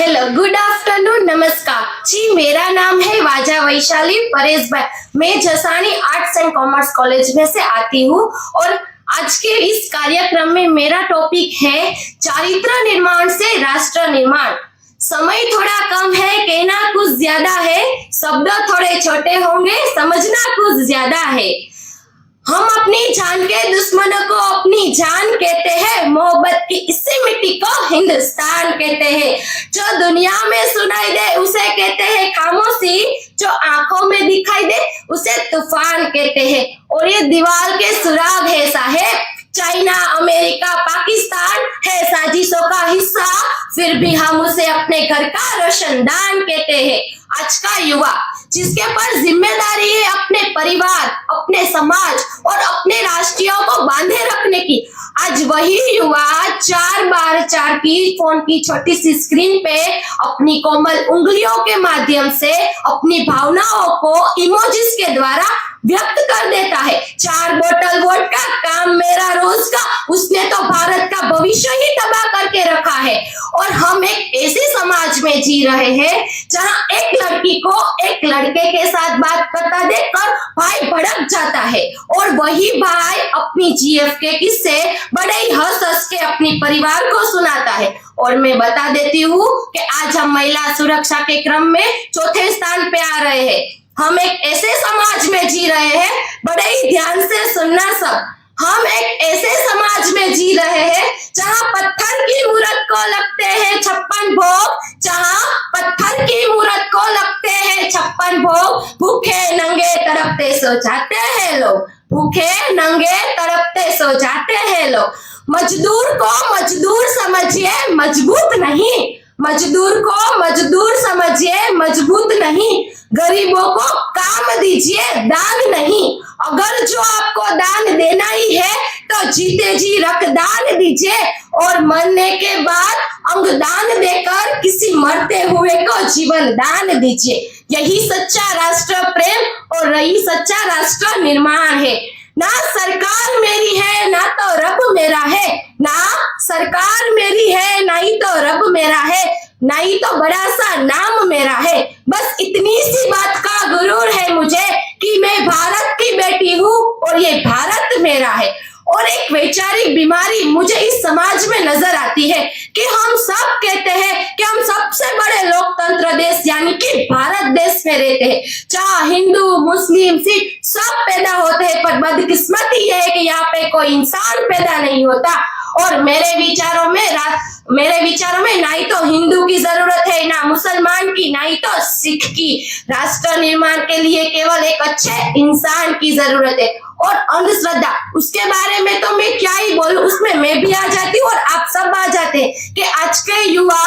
Hello, good afternoon, नमस्कार जी। मेरा नाम है वाजा वैशाली परेश भाई। मैं Jasani arts and commerce college में से आती हूँ और आज के इस कार्यक्रम में मेरा टॉपिक है चारित्र निर्माण से राष्ट्र निर्माण। समय थोड़ा कम है, कहना कुछ ज्यादा है, शब्द थोड़े छोटे होंगे, समझना कुछ ज्यादा है। हम अपनी जान के दुश्मनों को अपनी जान कहते हैं, मोहब्बत की इसी मिट्टी को हिंदुस्तान कहते हैं। जो दुनिया में सुनाई दे उसे कहते हैं खामोशी, जो आंखों में दिखाई दे उसे तूफान कहते हैं। और ये दीवार के सुराग है साहेब, चाइना, अमेरिका, पाकिस्तान है साजिशों का हिस्सा, फिर भी हम उसे अपने घर का रोशनदान कहते हैं। आज का युवा जिसके पर जिम्मेदारी है अपने परिवार, अपने समाज और अपने राष्ट्रीयों को बांधे रखने की, आज वही युवा 4x4 की फोन की छोटी सी स्क्रीन पे अपनी कोमल उंगलियों के माध्यम से अपनी भावनाओं को इमोजीज के द्वारा व्यक्त कर देता है। 4 बोतल वोडका काम मेरा रोज का, उसने तो भारत का भविष्य ही तबाह करके रखा है। और हम एक ऐसे समाज में जी रहे हैं जहां एक लड़की को एक लड़के के साथ बात करता देखकर भाई भड़क जाता है और वही भाई अपनी जीएफ के किस्से बड़े ही हंस हंस के अपनी परिवार को सुनाता है। और मैं बता देती हूँ कि आज हम महिला सुरक्षा के क्रम में चौथे स्थान पे आ रहे हैं। हम एक ऐसे समाज में जी रहे हैं, बड़े ही ध्यान से सुनना सब, हम एक ऐसे समाज में जी रहे हैं जहां पत्थर की मूरत को लगते हैं 56 भोग, जहां पत्थर की मूरत को लगते हैं 56 भोग। भूखे नंगे तड़पते सो जाते हैं लोग, भूखे नंगे तड़पते सो जाते हैं लोग। मजदूर को मजदूर समझिए, मजबूत नहीं, मजदूर को मजदूर समझिए, मजबूत नहीं। गरीबों को काम दीजिए, दान नहीं। अगर जो आपको दान देना ही है तो जीते जी रक्तदान दीजिए और मरने के बाद अंगदान देकर किसी मरते हुए को जीवन दान दीजिए। यही सच्चा राष्ट्र प्रेम और यही सच्चा राष्ट्र निर्माण है। ना सरकार मेरी है ना तो रब मेरा है, ना सरकार मेरी है ना ही तो रब मेरा है, ना ही तो बड़ा सा नाम मेरा है। बस इतनी सी बात का गुरूर है मुझे कि मैं भारत की बेटी हूँ और ये भारत मेरा है। और एक वैचारिक बीमारी मुझे इस समाज में नजर आती है कि हम सब कहते हैं कि हम सबसे बड़े लोकतंत्र देश यानी कि भारत देश में रहते हैं, चाहे हिंदू, मुस्लिम, सिख सब पैदा होते हैं, पर बदकिस्मती यह है कि यहाँ पे कोई इंसान पैदा नहीं होता। और मेरे विचारों में ना ही तो हिंदू की जरूरत है, ना मुसलमान की, ना ही तो सिख की। राष्ट्र निर्माण के लिए केवल एक अच्छे इंसान की जरूरत है। और अंधश्रद्धा, उसके बारे में तो मैं क्या ही बोलूं, उसमें मैं भी आ जाती हूँ और आप सब आ जाते हैं कि आज के युवा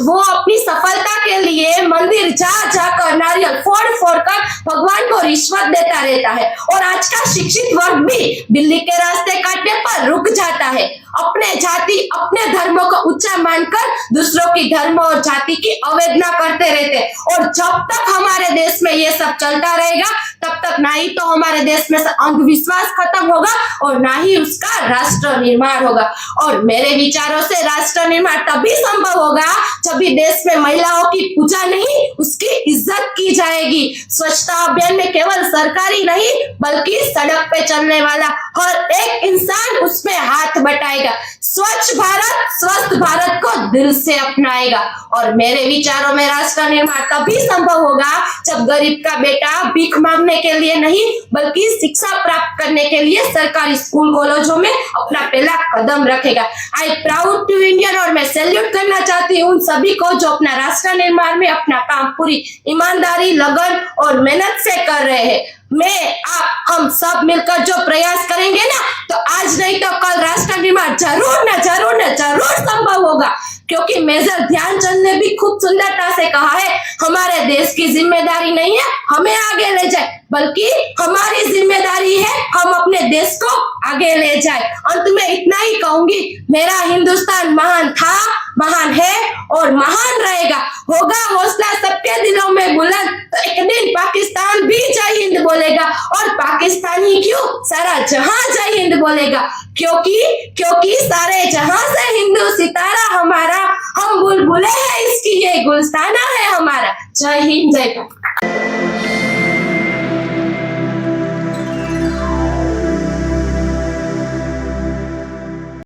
वो अपनी सफलता के लिए मंदिर जा जाकर नारियल फोड़ कर भगवान को रिश्वत देता रहता है। और आज का शिक्षित वर्ग भी बिल्ली के रास्ते काटने पर रुक जाता है। अपने जाति अपने धर्मों को ऊंचा मानकर दूसरों की धर्म और जाति की अवहेलना करते रहते हैं। और जब तक हमारे देश में ये सब चलता रहेगा तब तक ना ही तो हमारे देश में से अंधविश्वास खत्म होगा और ना ही उसका राष्ट्र निर्माण होगा। और मेरे विचारों से राष्ट्र निर्माण तभी संभव होगा जब भी देश में महिलाओं की पूजा नहीं उसकी इज्जत की जाएगी। स्वच्छता अभियान में केवल सरकारी नहीं बल्कि सड़क पे चलने वाला हर एक इंसान उसमें हाथ बटाएगा। स्वच्छ भारत स्वस्थ भारत को दिल से अपनाएगा। और मेरे विचारों में राष्ट्र निर्माण तभी संभव होगा जब गरीब का बेटा भीख मांगने के लिए नहीं बल्कि शिक्षा प्राप्त करने के लिए सरकारी स्कूल कॉलेजों में अपना पहला कदम रखेगा। I proud to Indian. और मैं सैल्यूट करना चाहती हूँ उन सभी को जो अपना राष्ट्र निर्माण में अपना काम पूरी ईमानदारी, लगन और मेहनत से कर रहे हैं। हम सब मिलकर जो प्रयास करेंगे ना तो आज नहीं तो कल राष्ट्र निर्माण जरूर संभव होगा। क्योंकि मेजर ध्यानचंद ने भी खूब सुंदरता से कहा है, हमारे देश की जिम्मेदारी नहीं है हमें आगे ले जाए बल्कि हमारी जिम्मेदारी है हम अपने देश को आगे ले जाए। अंत में इतना ही कहूंगी, मेरा हिंदुस्तान महान था, महान है और महान रहेगा। होगा हौसला सबके दिलों में बुलंद तो एक दिन पाकिस्तान भी जय हिंद बोलेगा और पाकिस्तानी क्यों सारा जहां जय हिंद बोलेगा। क्योंकि सारे जहां से हिंदू सितारा हमारा, हम बुलबुले हैं इसकी ये समझदाना है हमारा। जय हिंद जय भारत।